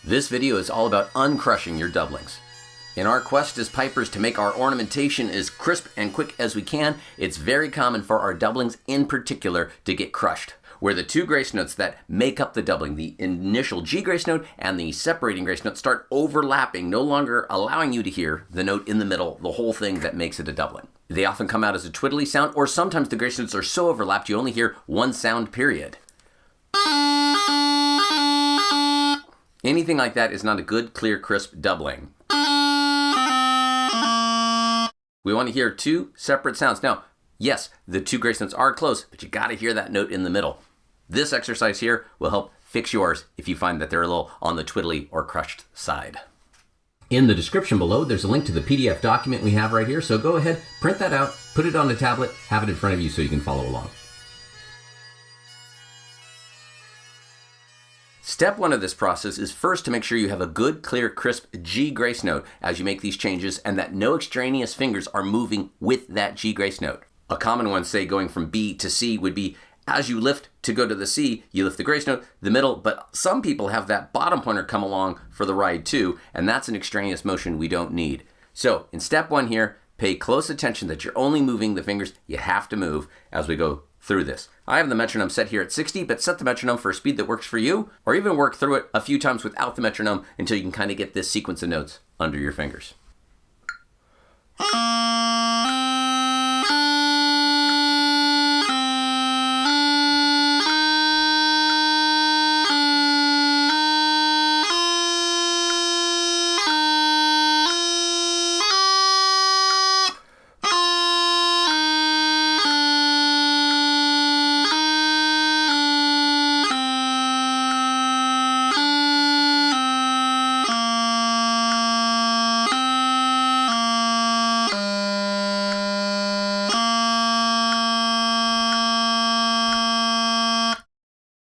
This video is all about uncrushing your doublings. In our quest as pipers to make our ornamentation as crisp and quick as we can, it's very common for our doublings in particular to get crushed, where the two grace notes that make up the doubling, the initial G grace note and the separating grace note, start overlapping, no longer allowing you to hear the note in the middle, the whole thing that makes it a doubling. They often come out as a twiddly sound, or sometimes the grace notes are so overlapped you only hear one sound, period. Anything like that is not a good, clear, crisp doubling. We want to hear two separate sounds. Now, yes, the two grace notes are close, but you got to hear that note in the middle. This exercise here will help fix yours if you find that they're a little on the twiddly or crushed side. In the description below, there's a link to the PDF document we have right here, so go ahead, print that out, put it on a tablet, have it in front of you so you can follow along. Step one of this process is first to make sure you have a good, clear, crisp G grace note as you make these changes and that no extraneous fingers are moving with that G grace note. A common one, say going from B to C, would be as you lift to go to the C, you lift the grace note, the middle, but some people have that bottom pointer come along for the ride too, and that's an extraneous motion we don't need. So in step one here, pay close attention that you're only moving the fingers you have to move as we go through this. I have the metronome set here at 60, but set the metronome for a speed that works for you, or even work through it a few times without the metronome until you can kind of get this sequence of notes under your fingers.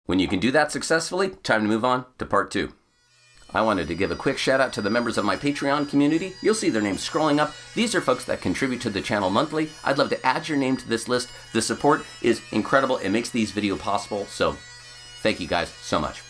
When you can do that successfully, time to move on to part two. I wanted to give a quick shout out to the members of my Patreon community. You'll see their names scrolling up. These are folks that contribute to the channel monthly. I'd love to add your name to this list. The support is incredible. It makes these videos possible. So thank you guys so much.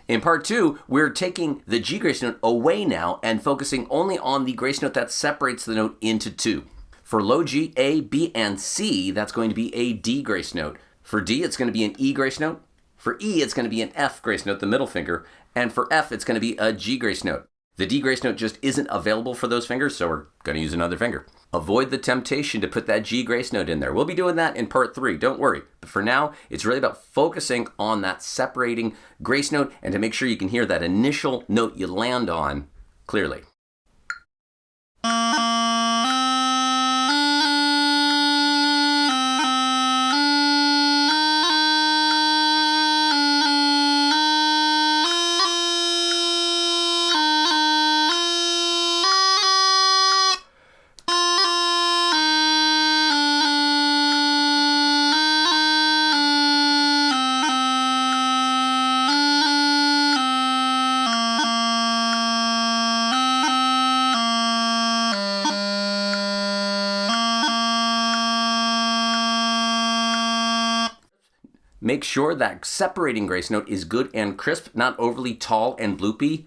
In part two, we're taking the G grace note away now and focusing only on the grace note that separates the note into two. For low G, A, B, and C, that's going to be a D grace note. For D, it's going to be an E grace note. For E, it's going to be an F grace note, the middle finger. And for F, it's going to be a G grace note. The D grace note just isn't available for those fingers, so we're going to use another finger. Avoid the temptation to put that G grace note in there. We'll be doing that in part three, don't worry. But for now, it's really about focusing on that separating grace note and to make sure you can hear that initial note you land on clearly. Make sure that separating grace note is good and crisp, not overly tall and bloopy.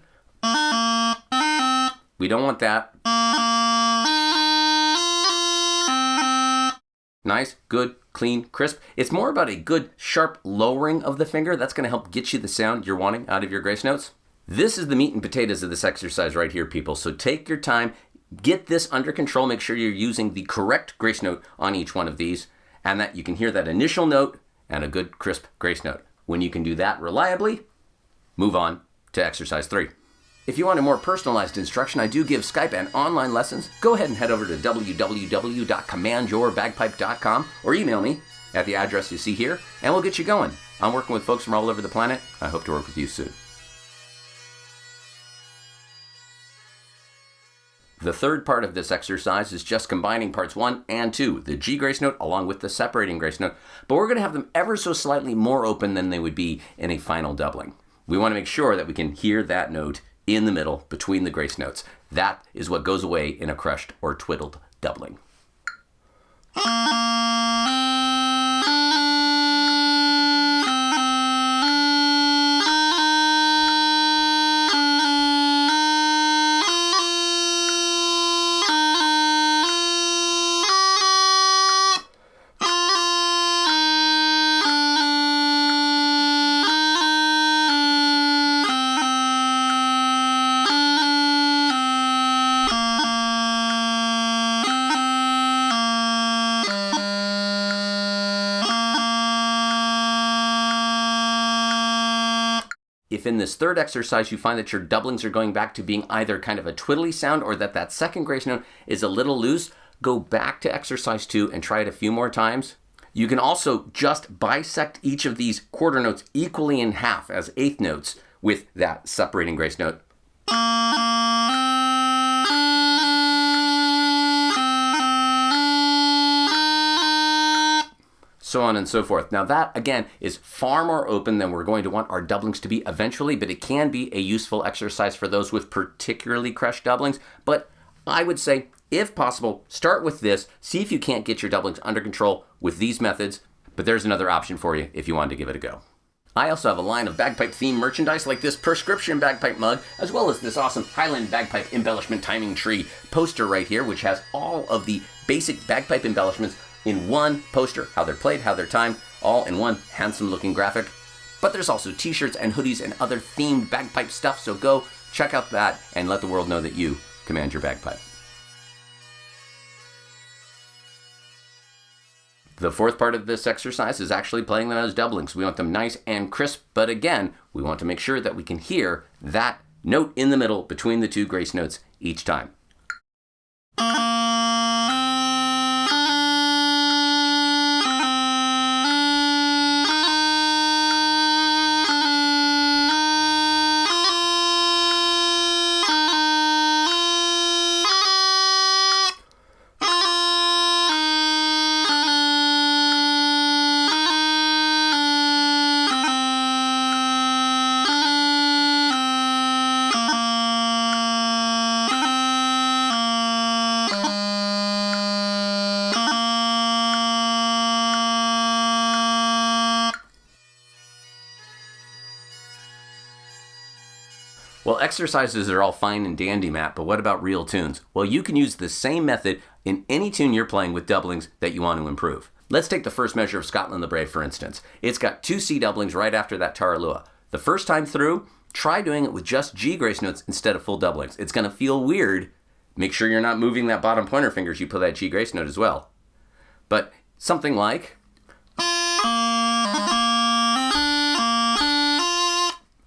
We don't want that. Nice, good, clean, crisp. It's more about a good, sharp lowering of the finger. That's going to help get you the sound you're wanting out of your grace notes. This is the meat and potatoes of this exercise right here, people. So take your time, get this under control. Make sure you're using the correct grace note on each one of these, and that you can hear that initial note and a good crisp grace note. When you can do that reliably, move on to exercise 3. If you want a more personalized instruction, I do give Skype and online lessons. Go ahead and head over to www.commandyourbagpipe.com or email me at the address you see here, and we'll get you going. I'm working with folks from all over the planet. I hope to work with you soon. The third part of this exercise is just combining parts 1 and 2, the G grace note along with the separating grace note, but we're going to have them ever so slightly more open than they would be in a final doubling. We want to make sure that we can hear that note in the middle between the grace notes. That is what goes away in a crushed or twiddled doubling. If in this third exercise you find that your doublings are going back to being either kind of a twiddly sound or that second grace note is a little loose, go back to exercise 2 and try it a few more times. You can also just bisect each of these quarter notes equally in half as eighth notes with that separating grace note. So on and so forth. Now that, again, is far more open than we're going to want our doublings to be eventually, but it can be a useful exercise for those with particularly crushed doublings. But I would say, if possible, start with this. See if you can't get your doublings under control with these methods, but there's another option for you if you wanted to give it a go. I also have a line of bagpipe themed merchandise like this prescription bagpipe mug, as well as this awesome Highland bagpipe embellishment timing tree poster right here, which has all of the basic bagpipe embellishments in one poster, how they're played, how they're timed, all in one handsome looking graphic. But there's also t-shirts and hoodies and other themed bagpipe stuff, so go check out that and let the world know that you command your bagpipe. The fourth part of this exercise is actually playing them as doublings. We want them nice and crisp, but again, we want to make sure that we can hear that note in the middle between the two grace notes each time. Well, exercises are all fine and dandy, Matt, but what about real tunes? Well, you can use the same method in any tune you're playing with doublings that you want to improve. Let's take the first measure of Scotland the Brave, for instance. It's got 2 C doublings right after that Taralua. The first time through, try doing it with just G grace notes instead of full doublings. It's going to feel weird. Make sure you're not moving that bottom pointer finger as you play that G grace note as well. But something like,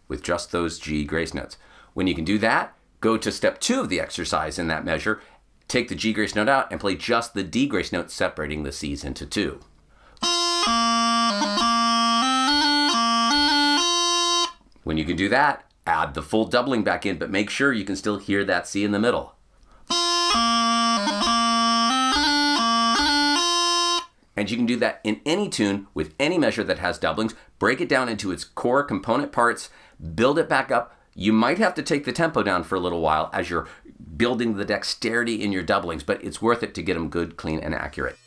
with just those G grace notes. When you can do that, go to step 2 of the exercise in that measure, take the G grace note out and play just the D grace note, separating the C's into 2. When you can do that, add the full doubling back in, but make sure you can still hear that C in the middle. And you can do that in any tune with any measure that has doublings. Break it down into its core component parts, build it back up. You might have to take the tempo down for a little while as you're building the dexterity in your doublings, but it's worth it to get them good, clean, and accurate.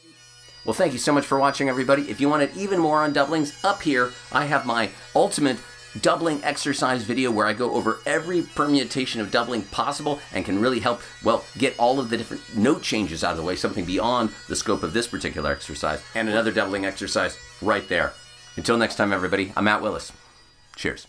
Well, thank you so much for watching, everybody. If you wanted even more on doublings, up here I have my ultimate doubling exercise video where I go over every permutation of doubling possible and can really help, well, get all of the different note changes out of the way, something beyond the scope of this particular exercise, and another doubling exercise right there. Until next time, everybody, I'm Matt Willis. Cheers.